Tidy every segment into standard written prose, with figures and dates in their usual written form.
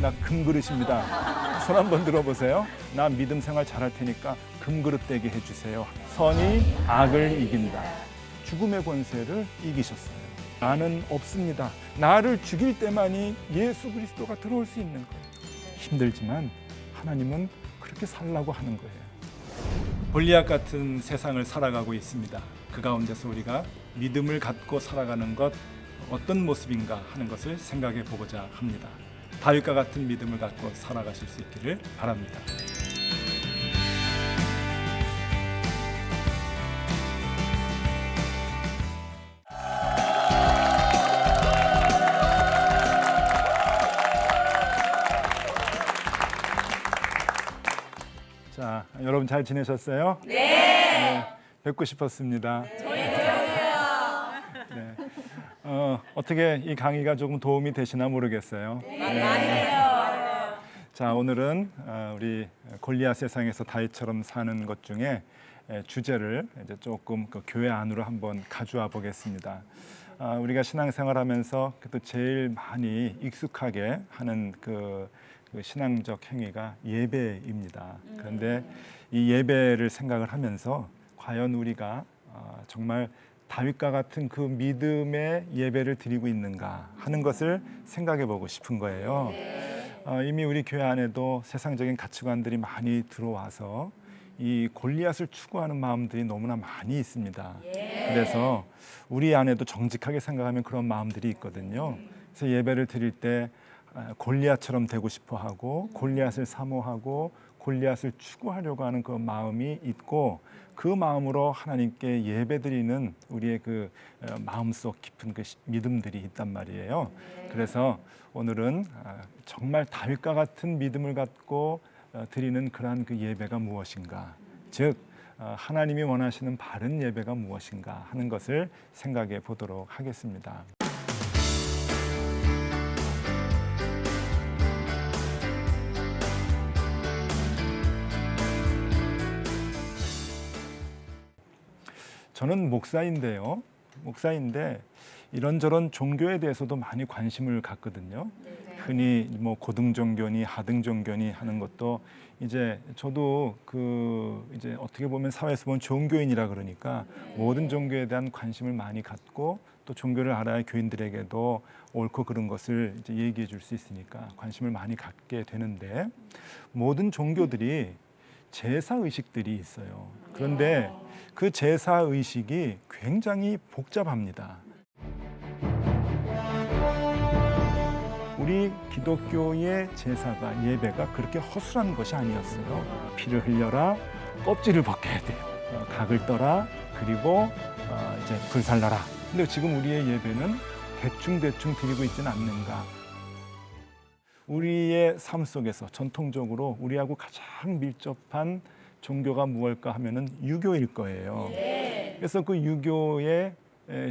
나 금그릇입니다. 손 한번 들어보세요. 나 믿음 생활 잘할 테니까 금그릇 되게 해주세요. 선이 악을 이긴다. 죽음의 권세를 이기셨어요. 나는 없습니다. 나를 죽일 때만이 예수 그리스도가 들어올 수 있는 거예요. 힘들지만 하나님은 그렇게 살라고 하는 거예요. 골리앗 같은 세상을 살아가고 있습니다. 그 가운데서 우리가 믿음을 갖고 살아가는 것 어떤 모습인가 하는 것을 생각해 보고자 합니다. 다윗과 같은 믿음을 갖고 살아가실 수 있기를 바랍니다. 자, 여러분 잘 지내셨어요? 네. 뵙고 싶었습니다. 네. 어떻게 이 강의가 조금 도움이 되시나 모르겠어요. 네. 자, 오늘은 우리 골리앗 세상에서 다윗처럼 사는 것 중에 주제를 이제 조금 그 교회 안으로 한번 가져와 보겠습니다. 우리가 신앙생활하면서 또 제일 많이 익숙하게 하는 그 신앙적 행위가 예배입니다. 그런데 이 예배를 생각을 하면서 과연 우리가 정말 다윗과 같은 그 믿음의 예배를 드리고 있는가 하는 것을 생각해 보고 싶은 거예요. 이미 우리 교회 안에도 세상적인 가치관들이 많이 들어와서 이 골리앗을 추구하는 마음들이 너무나 많이 있습니다. 그래서 우리 안에도 정직하게 생각하면 그런 마음들이 있거든요. 그래서 예배를 드릴 때 골리앗처럼 되고 싶어 하고 골리앗을 사모하고 골리앗을 추구하려고 하는 그 마음이 있고 그 마음으로 하나님께 예배드리는 우리의 그 마음속 깊은 그 믿음들이 있단 말이에요. 그래서 오늘은 정말 다윗과 같은 믿음을 갖고 드리는 그러한 그 예배가 무엇인가, 즉 하나님이 원하시는 바른 예배가 무엇인가 하는 것을 생각해 보도록 하겠습니다. 저는 목사인데 이런저런 종교에 대해서도 많이 관심을 갖거든요. 흔히 뭐 고등 종교니 하등 종교니 하는 것도 이제 저도 이제 어떻게 보면 사회에서 보면 종교인이라 그러니까 모든 종교에 대한 관심을 많이 갖고 또 종교를 알아야 교인들에게도 옳고 그른 것을 이제 얘기해 줄 수 있으니까 관심을 많이 갖게 되는데 모든 종교들이 제사 의식들이 있어요. 그런데 그 제사 의식이 굉장히 복잡합니다. 우리 기독교의 제사가 예배가 그렇게 허술한 것이 아니었어요. 피를 흘려라, 껍질을 벗겨야 돼요. 각을 떠라, 그리고 이제 불살라라. 근데 지금 우리의 예배는 대충 드리고 있지는 않는가. 우리의 삶 속에서 전통적으로 우리하고 가장 밀접한 종교가 무엇일까 하면은 유교일 거예요. 그래서 그 유교의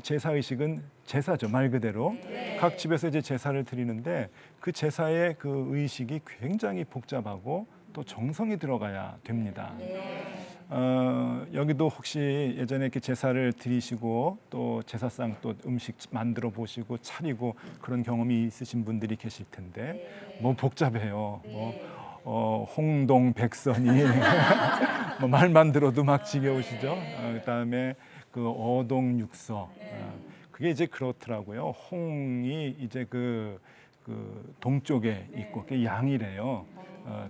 제사 의식은 제사죠, 말 그대로. 각 집에서 이제 제사를 드리는데 그 제사의 그 의식이 굉장히 복잡하고 또 정성이 들어가야 됩니다. 여기도 혹시 예전에 이렇게 제사를 드리시고 또 제사상 또 음식 만들어 보시고 차리고 그런 경험이 있으신 분들이 계실 텐데 뭐 복잡해요. 홍동 백선이 뭐 말만 들어도 막 지겨우시죠. 그다음에 그 어동 육서 그게 이제 그렇더라고요. 홍이 이제 그 동쪽에 있고 그게 양이래요.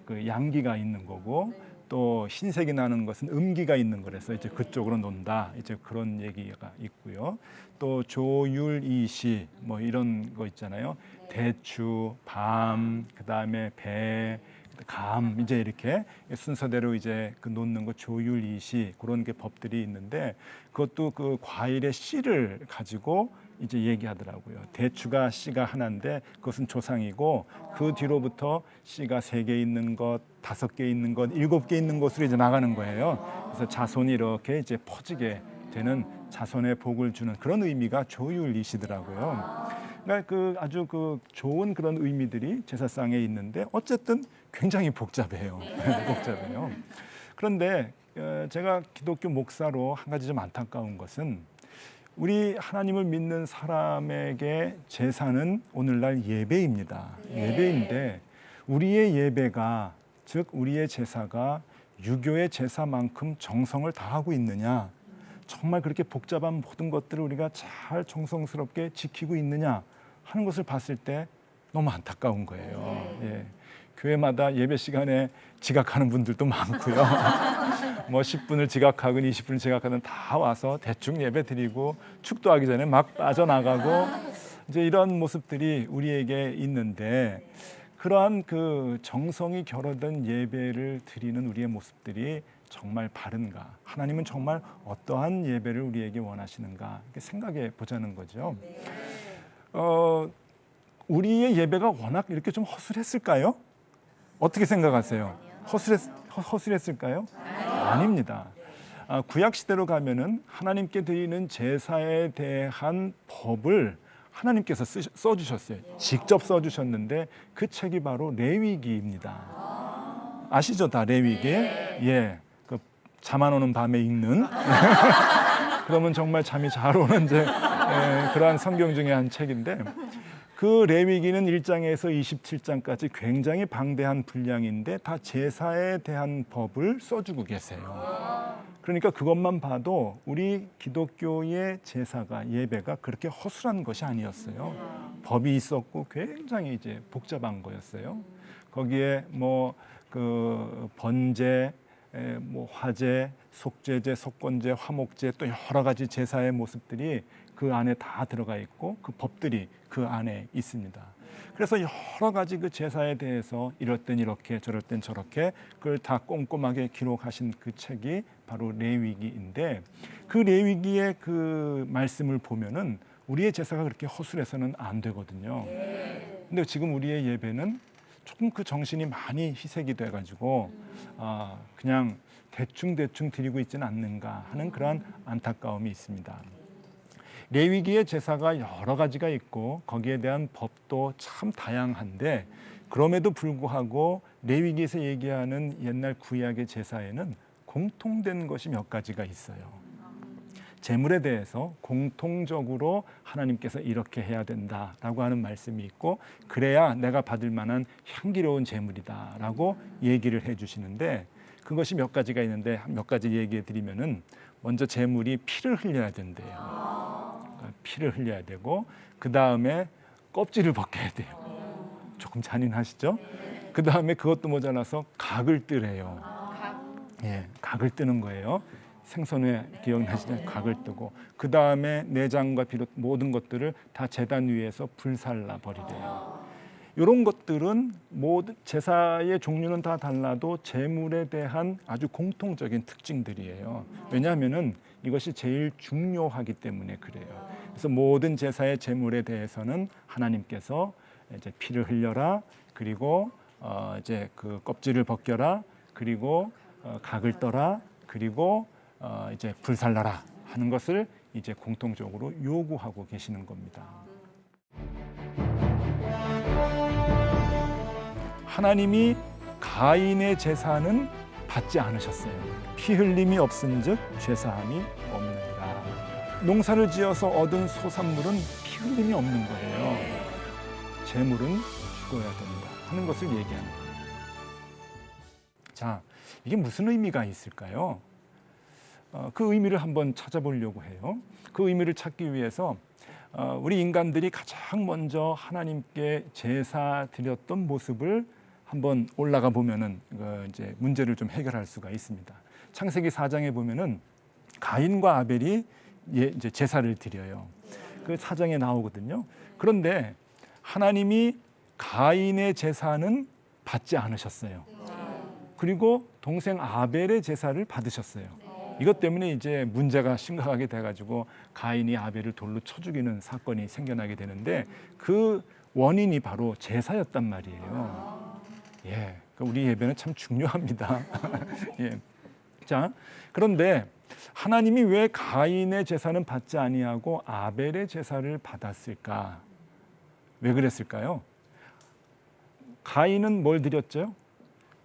그 양기가 있는 거고 또 흰색이 나는 것은 음기가 있는 거라서 이제 그쪽으로 논다. 이제 그런 얘기가 있고요. 또 조율이시 뭐 이런 거 있잖아요. 대추, 밤, 그다음에 배, 감 이제 이렇게 순서대로 이제 그 놓는 거 조율이시 그런 게 법들이 있는데 그것도 그 과일의 씨를 가지고 이제 얘기하더라고요. 대추가 씨가 하나인데 그것은 조상이고 그 뒤로부터 씨가 3개 있는 것, 5개 있는 것, 7개 있는 것으로 이제 나가는 거예요. 그래서 자손이 이렇게 이제 퍼지게 되는 자손의 복을 주는 그런 의미가 조율이시더라고요. 그러니까 그 아주 그 좋은 그런 의미들이 제사상에 있는데 어쨌든 굉장히 복잡해요. 복잡해요. 그런데 제가 기독교 목사로 한 가지 좀 안타까운 것은 우리 하나님을 믿는 사람에게 제사는 오늘날 예배입니다. 예배인데 우리의 예배가, 즉 우리의 제사가 유교의 제사만큼 정성을 다하고 있느냐, 정말 그렇게 복잡한 모든 것들을 우리가 잘 정성스럽게 지키고 있느냐 하는 것을 봤을 때 너무 안타까운 거예요. 예. 교회마다 예배 시간에 지각하는 분들도 많고요. 뭐 10분을 지각하건 20분을 지각하든 다 와서 대충 예배 드리고 축도하기 전에 막 빠져나가고 이제 이런 모습들이 우리에게 있는데, 그러한 그 정성이 결여된 예배를 드리는 우리의 모습들이 정말 바른가? 하나님은 정말 어떠한 예배를 우리에게 원하시는가? 이렇게 생각해 보자는 거죠. 우리의 예배가 워낙 이렇게 좀 허술했을까요? 어떻게 생각하세요? 허술했을까요? 아닙니다. 구약 시대로 가면은 하나님께 드리는 제사에 대한 법을 하나님께서 써주셨어요. 직접 써주셨는데 그 책이 바로 레위기입니다. 아시죠, 다 레위기? 예, 그 잠 안 오는 밤에 읽는. 그러면 정말 잠이 잘 오는 이제 그러한 성경 중에 한 책인데, 그 레위기는 1장에서 27장까지 굉장히 방대한 분량인데 다 제사에 대한 법을 써주고 계세요. 그러니까 그것만 봐도 우리 기독교의 제사가, 예배가 그렇게 허술한 것이 아니었어요. 법이 있었고 굉장히 이제 복잡한 거였어요. 거기에 뭐 그 번제, 뭐 화제, 속죄제, 속건제, 화목제, 또 여러 가지 제사의 모습들이 그 안에 다 들어가 있고 그 법들이 그 안에 있습니다. 그래서 여러 가지 그 제사에 대해서 이럴 땐 이렇게 저럴 땐 저렇게 그걸 다 꼼꼼하게 기록하신 그 책이 바로 레위기인데, 그 레위기의 그 말씀을 보면은 우리의 제사가 그렇게 허술해서는 안 되거든요. 근데 지금 우리의 예배는 조금 그 정신이 많이 희색이 돼가지고 그냥 대충 드리고 있지는 않는가 하는 그러한 안타까움이 있습니다. 레위기의 제사가 여러 가지가 있고 거기에 대한 법도 참 다양한데, 그럼에도 불구하고 레위기에서 얘기하는 옛날 구약의 제사에는 공통된 것이 몇 가지가 있어요. 제물에 대해서 공통적으로 하나님께서 이렇게 해야 된다라고 하는 말씀이 있고, 그래야 내가 받을 만한 향기로운 제물이다라고 얘기를 해주시는데, 그것이 몇 가지가 있는데 몇 가지 얘기해 드리면은, 먼저 제물이 피를 흘려야 된대요. 피를 흘려야 되고, 그 다음에 껍질을 벗겨야 돼요. 조금 잔인하시죠? 그 다음에 그것도 모자라서 각을 뜨래요. 예, 각을 뜨는 거예요. 생선회 기억나시죠? 각을 뜨고, 그 다음에 내장과 비롯 모든 것들을 다 제단 위에서 불살라 버리래요. 이런 것들은 모든 제사의 종류는 다 달라도 제물에 대한 아주 공통적인 특징들이에요. 왜냐하면은 이것이 제일 중요하기 때문에 그래요. 그래서 모든 제사의 제물에 대해서는 하나님께서 이제 피를 흘려라, 그리고 이제 그 껍질을 벗겨라, 그리고 각을 떠라, 그리고 이제 불살라라 하는 것을 이제 공통적으로 요구하고 계시는 겁니다. 하나님이 가인의 제사는 받지 않으셨어요. 피 흘림이 없은즉 죄사함이 없느니라. 농사를 지어서 얻은 소산물은 피 흘림이 없는 거예요. 제물은 죽어야 된다 하는 것을 얘기하는 거예요. 자, 이게 무슨 의미가 있을까요? 그 의미를 한번 찾아보려고 해요. 그 의미를 찾기 위해서 우리 인간들이 가장 먼저 하나님께 제사 드렸던 모습을 한번 올라가 보면은 이제 문제를 좀 해결할 수가 있습니다. 창세기 4장에 보면은 가인과 아벨이 이제 제사를 드려요. 그 4장에 나오거든요. 그런데 하나님이 가인의 제사는 받지 않으셨어요. 그리고 동생 아벨의 제사를 받으셨어요. 이것 때문에 이제 문제가 심각하게 돼가지고 가인이 아벨을 돌로 쳐 죽이는 사건이 생겨나게 되는데, 그 원인이 바로 제사였단 말이에요. 예, 우리 예배는 참 중요합니다. 예. 자, 그런데 하나님이 왜 가인의 제사는 받지 아니하고 아벨의 제사를 받았을까? 왜 그랬을까요? 가인은 뭘 드렸죠?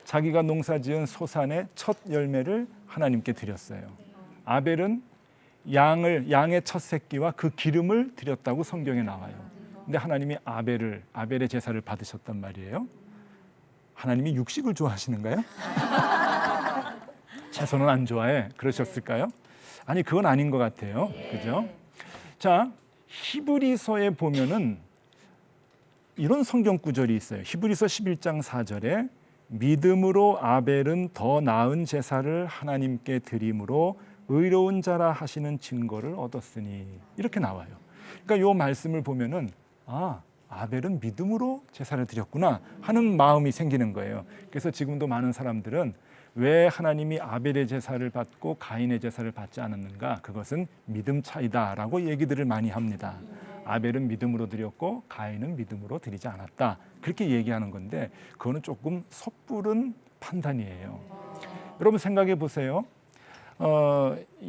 자기가 농사지은 소산의 첫 열매를 하나님께 드렸어요. 아벨은 양의 첫 새끼와 그 기름을 드렸다고 성경에 나와요. 근데 하나님이 아벨의 제사를 받으셨단 말이에요. 하나님이 육식을 좋아하시는가요? 채소는 안 좋아해. 그러셨을까요? 아니, 그건 아닌 것 같아요. 그죠? 자, 히브리서에 보면은 이런 성경 구절이 있어요. 히브리서 11장 4절에 믿음으로 아벨은 더 나은 제사를 하나님께 드림으로 의로운 자라 하시는 증거를 얻었으니, 이렇게 나와요. 그러니까 이 말씀을 보면은 아벨은 믿음으로 제사를 드렸구나 하는 마음이 생기는 거예요. 그래서 지금도 많은 사람들은 왜 하나님이 아벨의 제사를 받고 가인의 제사를 받지 않았는가? 그것은 믿음 차이다라고 얘기들을 많이 합니다. 아벨은 믿음으로 드렸고 가인은 믿음으로 드리지 않았다. 그렇게 얘기하는 건데 그거는 조금 섣부른 판단이에요. 여러분 생각해 보세요.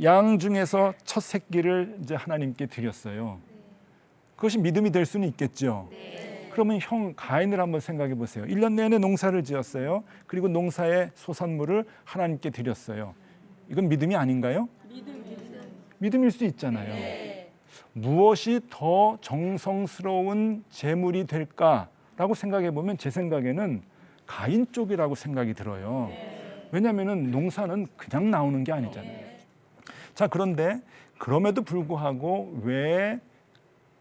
양 중에서 첫 새끼를 이제 하나님께 드렸어요. 그것이 믿음이 될 수는 있겠죠. 그러면 형 가인을 한번 생각해 보세요. 1년 내내 농사를 지었어요. 그리고 농사의 소산물을 하나님께 드렸어요. 이건 믿음이 아닌가요? 믿음일 수 있잖아요. 무엇이 더 정성스러운 제물이 될까라고 생각해 보면 제 생각에는 가인 쪽이라고 생각이 들어요. 왜냐하면 농사는 그냥 나오는 게 아니잖아요. 자, 그런데 그럼에도 불구하고 왜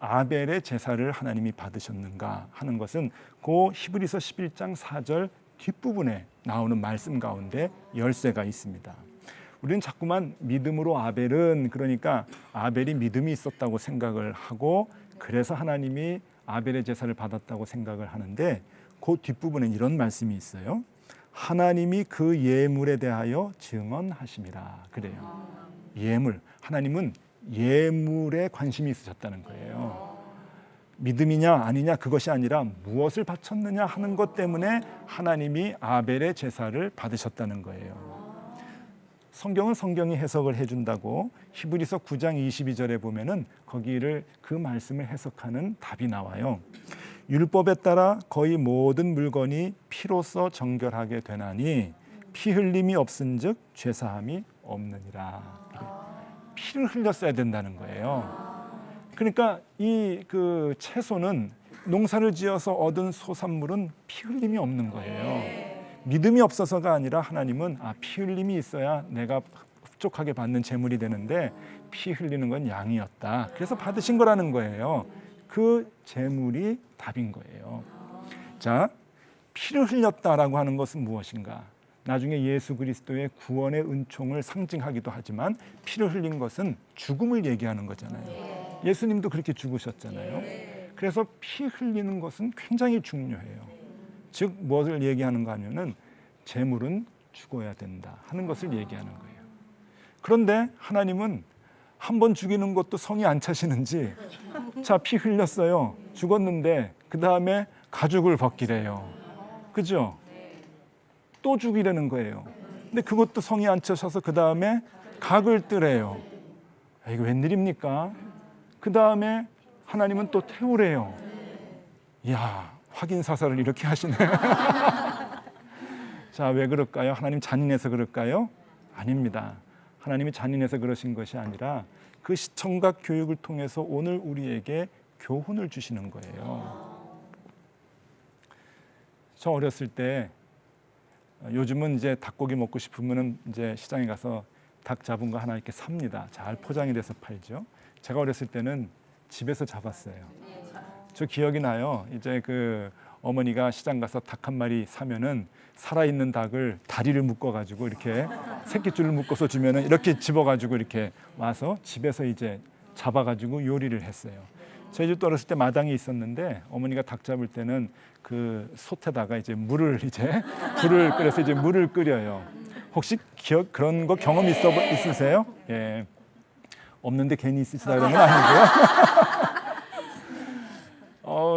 아벨의 제사를 하나님이 받으셨는가 하는 것은 그 히브리서 11장 4절 뒷부분에 나오는 말씀 가운데 열쇠가 있습니다. 우리는 자꾸만 믿음으로 아벨은, 그러니까 아벨이 믿음이 있었다고 생각을 하고 그래서 하나님이 아벨의 제사를 받았다고 생각을 하는데 그 뒷부분에 이런 말씀이 있어요. 하나님이 그 예물에 대하여 증언하심이라. 그래요. 예물. 하나님은 예물에 관심이 있으셨다는 거예요. 믿음이냐 아니냐 그것이 아니라 무엇을 바쳤느냐 하는 것 때문에 하나님이 아벨의 제사를 받으셨다는 거예요. 성경은 성경이 해석을 해준다고 히브리서 9장 22절에 보면은 거기를 그 말씀을 해석하는 답이 나와요. 율법에 따라 거의 모든 물건이 피로써 정결하게 되나니 피 흘림이 없은즉 죄사함이 없느니라. 피를 흘렸어야 된다는 거예요. 그러니까 이 그 채소는 농사를 지어서 얻은 소산물은 피 흘림이 없는 거예요. 믿음이 없어서가 아니라 하나님은 피 흘림이 있어야 내가 흡족하게 받는 제물이 되는데 피 흘리는 건 양이었다. 그래서 받으신 거라는 거예요. 그 제물이 답인 거예요. 자, 피를 흘렸다라고 하는 것은 무엇인가? 나중에 예수 그리스도의 구원의 은총을 상징하기도 하지만 피를 흘린 것은 죽음을 얘기하는 거잖아요. 예수님도 그렇게 죽으셨잖아요. 그래서 피 흘리는 것은 굉장히 중요해요. 즉 무엇을 얘기하는가 하면은 재물은 죽어야 된다 하는 것을 얘기하는 거예요. 그런데 하나님은 한 번 죽이는 것도 성이 안 차시는지 자, 피 흘렸어요. 죽었는데 그 다음에 가죽을 벗기래요. 그죠? 또 죽이려는 거예요. 근데 그것도 성이 안 차셔서 그 다음에 각을 뜨래요. 이거 웬일입니까? 그 다음에 하나님은 또 태우래요. 이야, 확인 사살을 이렇게 하시네. 자, 왜 그럴까요? 하나님 잔인해서 그럴까요? 아닙니다. 하나님이 잔인해서 그러신 것이 아니라 그 시청각 교육을 통해서 오늘 우리에게 교훈을 주시는 거예요. 저 어렸을 때 요즘은 이제 닭고기 먹고 싶으면은 이제 시장에 가서 닭 잡은 거 하나 이렇게 삽니다. 잘 포장이 돼서 팔죠. 제가 어렸을 때는 집에서 잡았어요. 저 기억이 나요. 이제 그 어머니가 시장 가서 닭 한 마리 사면은 살아있는 닭을 다리를 묶어가지고 이렇게 새끼줄을 묶어서 주면은 이렇게 집어가지고 이렇게 와서 집에서 이제 잡아가지고 요리를 했어요. 저희 집도 어렸을 때 마당이 있었는데 어머니가 닭 잡을 때는 그 솥에다가 이제 물을 이제 불을 끓여서 이제 물을 끓여요. 혹시 그런 거 경험 있으세요? 예. 없는데 괜히 있으시다 그러는 건 아니고요.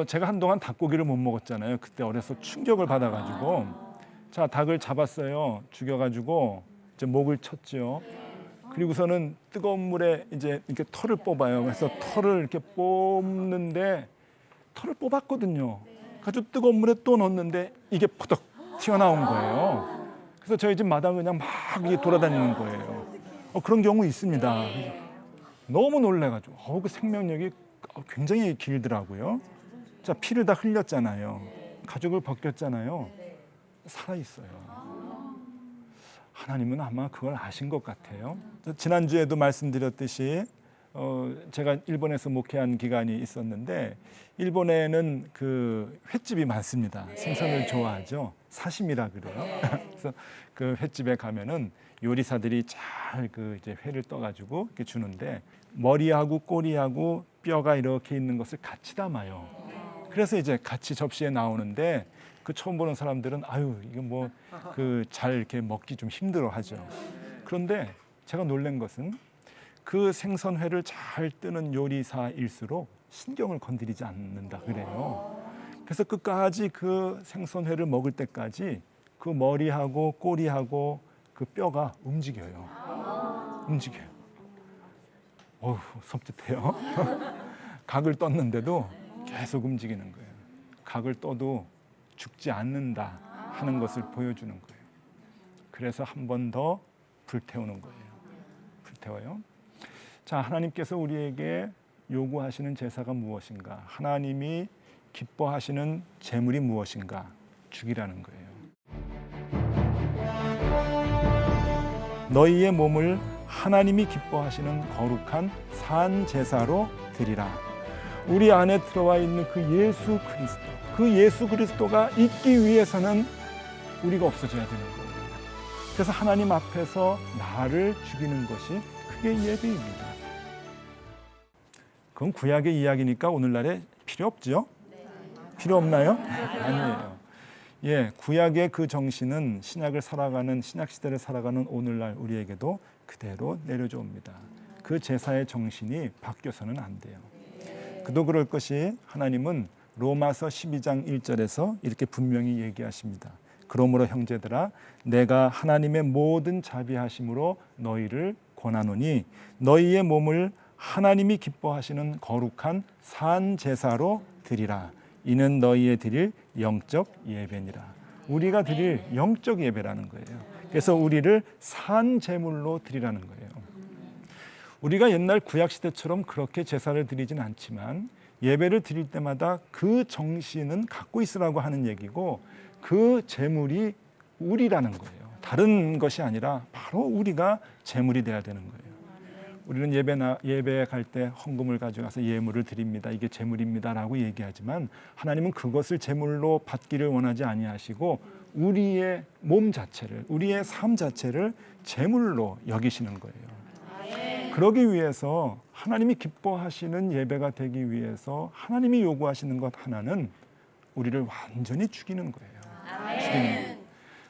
제가 한동안 닭고기를 못 먹었잖아요. 그때 어려서 충격을 받아가지고 자, 닭을 잡았어요. 죽여가지고 이제 목을 쳤죠. 그리고서는 뜨거운 물에 이제 이렇게 털을 뽑아요. 그래서 털을 이렇게 뽑는데 털을 뽑았거든요. 그래서 뜨거운 물에 또 넣었는데 이게 퍼덕 튀어나온 거예요. 그래서 저희 집 마당 그냥 막 돌아다니는 거예요. 그런 경우 있습니다. 너무 놀래가지고 그 생명력이 굉장히 길더라고요. 자, 피를 다 흘렸잖아요. 가죽을 벗겼잖아요. 살아 있어요. 하나님은 아마 그걸 아신 것 같아요. 지난주에도 말씀드렸듯이 제가 일본에서 목회한 기간이 있었는데 일본에는 그 횟집이 많습니다. 생선을 좋아하죠. 사시미라 그래요. 그래서 그 횟집에 가면은 요리사들이 잘 그 이제 회를 떠가지고 이렇게 주는데 머리하고 꼬리하고 뼈가 이렇게 있는 것을 같이 담아요. 그래서 이제 같이 접시에 나오는데 그 처음 보는 사람들은 아유 이거 뭐 그 잘 이렇게 먹기 좀 힘들어하죠. 그런데 제가 놀란 것은 그 생선회를 잘 뜨는 요리사일수록 신경을 건드리지 않는다 그래요. 그래서 끝까지 그 생선회를 먹을 때까지 그 머리하고 꼬리하고 그 뼈가 움직여요. 어우 섬찟해요. 각을 떴는데도 계속 움직이는 거예요. 각을 떠도 죽지 않는다 하는 것을 보여주는 거예요. 그래서 한 번 더 불태우는 거예요. 불태워요. 자, 하나님께서 우리에게 요구하시는 제사가 무엇인가? 하나님이 기뻐하시는 제물이 무엇인가? 죽이라는 거예요. 너희의 몸을 하나님이 기뻐하시는 거룩한 산 제사로 드리라. 우리 안에 들어와 있는 그 예수 그리스도, 그 예수 그리스도가 있기 위해서는 우리가 없어져야 되는 거예요. 그래서 하나님 앞에서 나를 죽이는 것이 그게 예배입니다. 그건 구약의 이야기니까 오늘날에 필요 없죠? 필요 없나요? 아니에요. 예, 구약의 그 정신은 신약 시대를 살아가는 오늘날 우리에게도 그대로 내려져 옵니다. 그 제사의 정신이 바뀌어서는 안 돼요. 그도 그럴 것이 하나님은 로마서 12장 1절에서 이렇게 분명히 얘기하십니다. 그러므로 형제들아 내가 하나님의 모든 자비하심으로 너희를 권하노니 너희의 몸을 하나님이 기뻐하시는 거룩한 산 제사로 드리라. 이는 너희의 드릴 영적 예배니라. 우리가 드릴 영적 예배라는 거예요. 그래서 우리를 산 제물로 드리라는 거예요. 우리가 옛날 구약 시대처럼 그렇게 제사를 드리진 않지만 예배를 드릴 때마다 그 정신은 갖고 있으라고 하는 얘기고 그 제물이 우리라는 거예요. 다른 것이 아니라 바로 우리가 제물이 돼야 되는 거예요. 우리는 예배에 갈 때 헌금을 가져가서 예물을 드립니다. 이게 제물입니다라고 얘기하지만 하나님은 그것을 제물로 받기를 원하지 아니하시고 우리의 몸 자체를, 우리의 삶 자체를 제물로 여기시는 거예요. 그러기 위해서 하나님이 기뻐하시는 예배가 되기 위해서 하나님이 요구하시는 것 하나는 우리를 완전히 죽이는 거예요. 죽이는 거예요.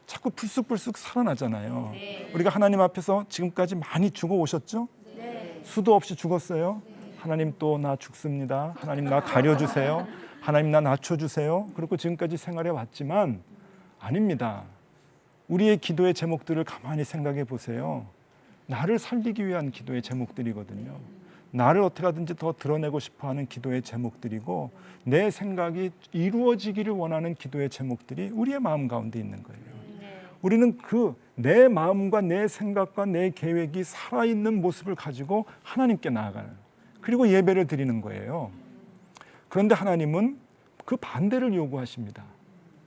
자꾸 불쑥불쑥 살아나잖아요. 우리가 하나님 앞에서 지금까지 많이 죽어 오셨죠? 수도 없이 죽었어요. 하나님 또 나 죽습니다. 하나님 나 가려주세요. 하나님 나 낮춰주세요. 그리고 지금까지 생활해 왔지만 아닙니다. 우리의 기도의 제목들을 가만히 생각해 보세요. 나를 살리기 위한 기도의 제목들이거든요. 나를 어떻게 하든지 더 드러내고 싶어하는 기도의 제목들이고 내 생각이 이루어지기를 원하는 기도의 제목들이 우리의 마음 가운데 있는 거예요. 우리는 그 내 마음과 내 생각과 내 계획이 살아있는 모습을 가지고 하나님께 나아가는, 그리고 예배를 드리는 거예요. 그런데 하나님은 그 반대를 요구하십니다.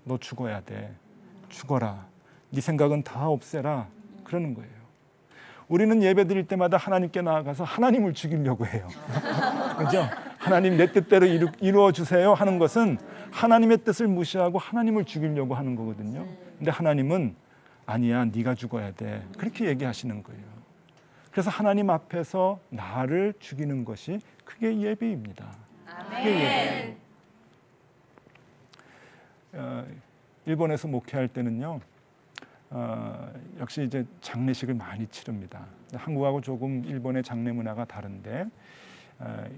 너 죽어야 돼. 죽어라. 네 생각은 다 없애라. 그러는 거예요. 우리는 예배 드릴 때마다 하나님께 나아가서 하나님을 죽이려고 해요. 그죠? 하나님 내 뜻대로 이루어 주세요 하는 것은 하나님의 뜻을 무시하고 하나님을 죽이려고 하는 거거든요. 근데 하나님은 아니야, 네가 죽어야 돼. 그렇게 얘기하시는 거예요. 그래서 하나님 앞에서 나를 죽이는 것이 그게 예배입니다. 그게 예배예요. 일본에서 목회할 때는요. 역시 이제 장례식을 많이 치릅니다. 한국하고 조금 일본의 장례 문화가 다른데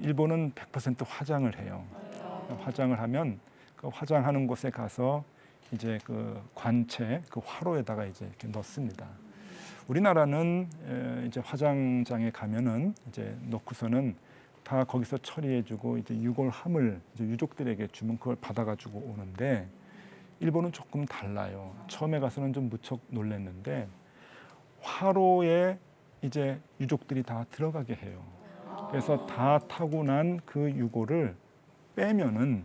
일본은 100% 화장을 해요. 화장을 하면 그 화장하는 곳에 가서 이제 그 관체, 그 화로에다가 이제 이렇게 넣습니다. 우리나라는 이제 화장장에 가면은 이제 넣고서는 다 거기서 처리해주고 이제 유골함을 이제 유족들에게 주면 그걸 받아가지고 오는데 일본은 조금 달라요. 처음에 가서는 좀 무척 놀랐는데 화로에 이제 유족들이 다 들어가게 해요. 그래서 다 타고 난 그 유골을 빼면은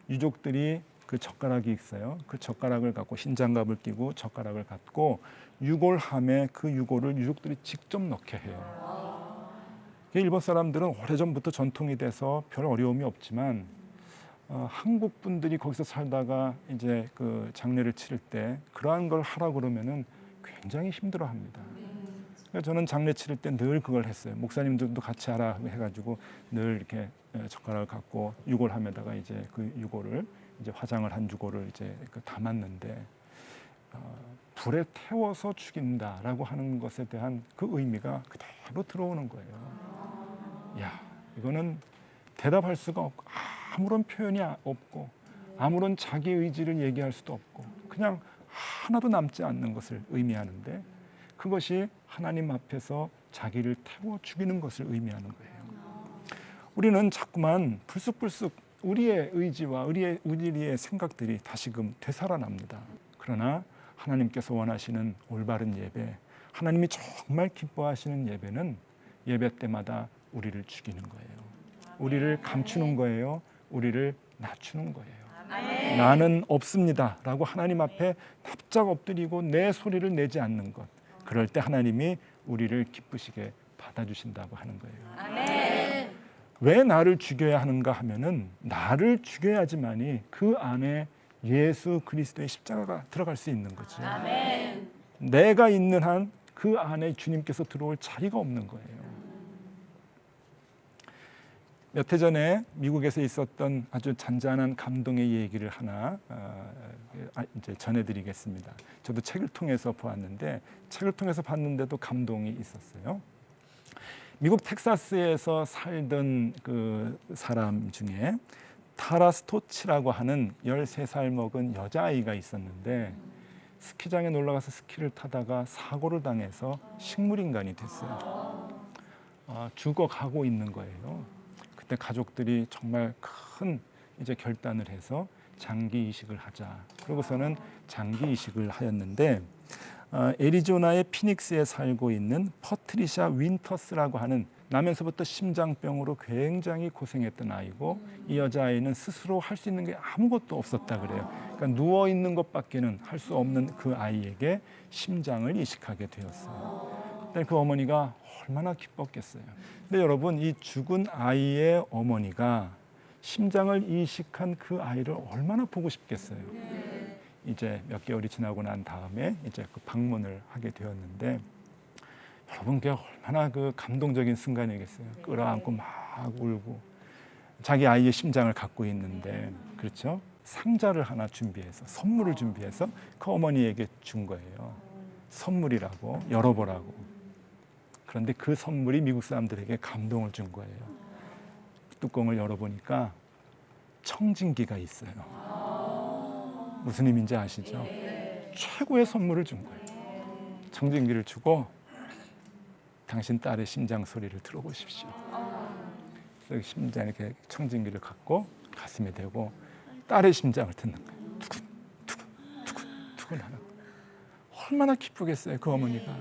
유족들이 그 젓가락이 있어요. 그 젓가락을 갖고 흰장갑을 끼고 젓가락을 갖고 유골함에 그 유골을 유족들이 직접 넣게 해요. 일본 사람들은 오래전부터 전통이 돼서 별 어려움이 없지만 한국 분들이 거기서 살다가 이제 그 장례를 치를 때 그러한 걸 하라 그러면은 굉장히 힘들어합니다. 그러니까 저는 장례 치를 때 늘 그걸 했어요. 목사님들도 같이 하라 해가지고 늘 이렇게 젓가락을 갖고 유골함에다가 이제 그 유골을 이제 화장을 한 유골을 이제 담았는데 불에 태워서 죽인다라고 하는 것에 대한 그 의미가 그대로 들어오는 거예요. 야, 이거는 대답할 수가 없고 아무런 표현이 없고 아무런 자기 의지를 얘기할 수도 없고 그냥 하나도 남지 않는 것을 의미하는데 그것이 하나님 앞에서 자기를 태워 죽이는 것을 의미하는 거예요. 우리는 자꾸만 불쑥불쑥 우리의 의지와 우리의 생각들이 다시금 되살아납니다. 그러나 하나님께서 원하시는 올바른 예배, 하나님이 정말 기뻐하시는 예배는 예배 때마다 우리를 죽이는 거예요. 우리를 감추는 거예요. 우리를 낮추는 거예요. 나는 없습니다 라고 하나님 앞에 납작 엎드리고 내 소리를 내지 않는 것, 그럴 때 하나님이 우리를 기쁘시게 받아주신다고 하는 거예요. 왜 나를 죽여야 하는가 하면은 나를 죽여야지만이 그 안에 예수 그리스도의 십자가가 들어갈 수 있는 거죠. 내가 있는 한 그 안에 주님께서 들어올 자리가 없는 거예요. 몇 해 전에 미국에서 있었던 아주 잔잔한 감동의 얘기를 하나 이제 전해드리겠습니다. 저도 책을 통해서 보았는데 책을 통해서 봤는데도 감동이 있었어요. 미국 텍사스에서 살던 그 사람 중에 타라 스토치라고 하는 13살 먹은 여자아이가 있었는데 스키장에 놀러가서 스키를 타다가 사고를 당해서 식물인간이 됐어요. 죽어가고 있는 거예요. 그때 가족들이 정말 큰 이제 결단을 해서 장기 이식을 하자. 그러고서는 장기 이식을 하였는데 애리조나의 피닉스에 살고 있는 퍼트리샤 윈터스라고 하는 나면서부터 심장병으로 굉장히 고생했던 아이고 이 여자아이는 스스로 할 수 있는 게 아무것도 없었다 그래요. 그러니까 누워 있는 것밖에는 할 수 없는 그 아이에게 심장을 이식하게 되었어요. 그때 그 어머니가 얼마나 기뻤겠어요. 근데 여러분, 이 죽은 아이의 어머니가 심장을 이식한 그 아이를 얼마나 보고 싶겠어요. 이제 몇 개월이 지나고 난 다음에 이제 그 방문을 하게 되었는데 여러분, 그게 얼마나 그 감동적인 순간이겠어요. 끌어안고 막 울고 자기 아이의 심장을 갖고 있는데, 그렇죠? 상자를 하나 준비해서 선물을 준비해서 그 어머니에게 준 거예요. 선물이라고 열어보라고. 그런데 그 선물이 미국 사람들에게 감동을 준 거예요. 뚜껑을 열어보니까 청진기가 있어요. 무슨 의미인지 아시죠? 최고의 선물을 준 거예요. 청진기를 주고 당신 딸의 심장 소리를 들어보십시오. 그래서 심장 이렇게 청진기를 갖고 가슴에 대고 딸의 심장을 듣는 거예요. 두근두근 하는 거예요. 얼마나 기쁘겠어요, 그 어머니가.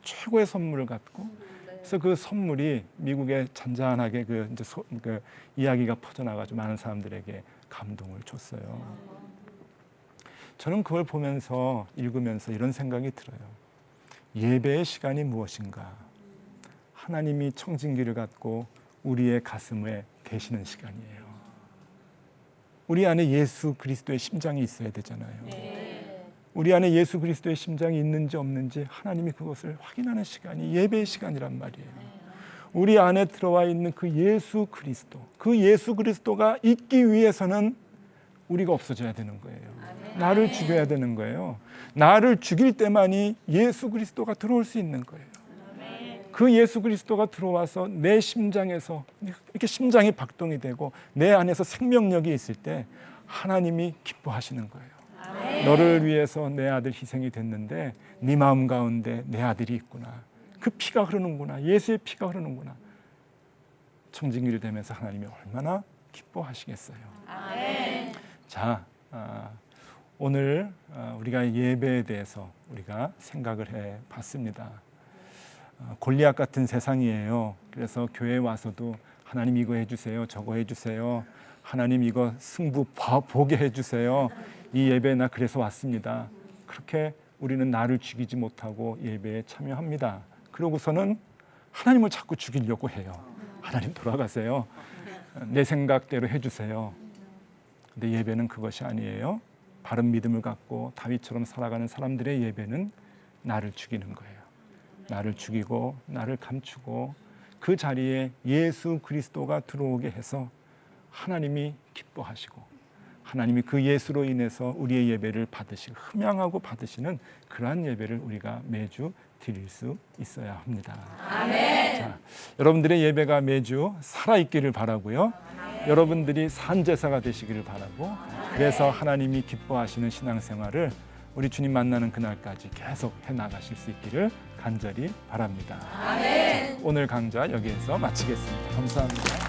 최고의 선물을 갖고. 그래서 그 선물이 미국에 잔잔하게 그 이야기가 퍼져나가지고 많은 사람들에게 감동을 줬어요. 저는 그걸 보면서 읽으면서 이런 생각이 들어요. 예배의 시간이 무엇인가? 하나님이 청진기를 갖고 우리의 가슴에 대시는 시간이에요. 우리 안에 예수 그리스도의 심장이 있어야 되잖아요. 우리 안에 예수 그리스도의 심장이 있는지 없는지 하나님이 그것을 확인하는 시간이 예배의 시간이란 말이에요. 우리 안에 들어와 있는 그 예수 그리스도, 그 예수 그리스도가 있기 위해서는 우리가 없어져야 되는 거예요. 나를 죽여야 되는 거예요. 나를 죽일 때만이 예수 그리스도가 들어올 수 있는 거예요. 그 예수 그리스도가 들어와서 내 심장에서 이렇게 심장이 박동이 되고 내 안에서 생명력이 있을 때 하나님이 기뻐하시는 거예요. 너를 위해서 내 아들 희생이 됐는데 네 마음 가운데 내 아들이 있구나. 그 피가 흐르는구나. 예수의 피가 흐르는구나. 청진기를 대면서 하나님이 얼마나 기뻐하시겠어요. 자, 오늘 우리가 예배에 대해서 우리가 생각을 해봤습니다. 골리앗 같은 세상이에요. 그래서 교회에 와서도 하나님 이거 해주세요, 저거 해주세요. 하나님 이거 승부 보게 해주세요. 이 예배 나 그래서 왔습니다. 그렇게 우리는 나를 죽이지 못하고 예배에 참여합니다. 그러고서는 하나님을 자꾸 죽이려고 해요. 하나님 돌아가세요. 내 생각대로 해주세요. 근데 예배는 그것이 아니에요. 바른 믿음을 갖고 다윗처럼 살아가는 사람들의 예배는 나를 죽이는 거예요. 나를 죽이고 나를 감추고 그 자리에 예수 그리스도가 들어오게 해서 하나님이 기뻐하시고 하나님이 그 예수로 인해서 우리의 예배를 받으시고 흠양하고 받으시는 그러한 예배를 우리가 매주 드릴 수 있어야 합니다. 아멘. 자, 여러분들의 예배가 매주 살아있기를 바라고요. 여러분들이 산제사가 되시기를 바라고 그래서 하나님이 기뻐하시는 신앙생활을 우리 주님 만나는 그날까지 계속 해나가실 수 있기를 간절히 바랍니다. 아멘. 자, 오늘 강좌 여기에서 마치겠습니다. 감사합니다.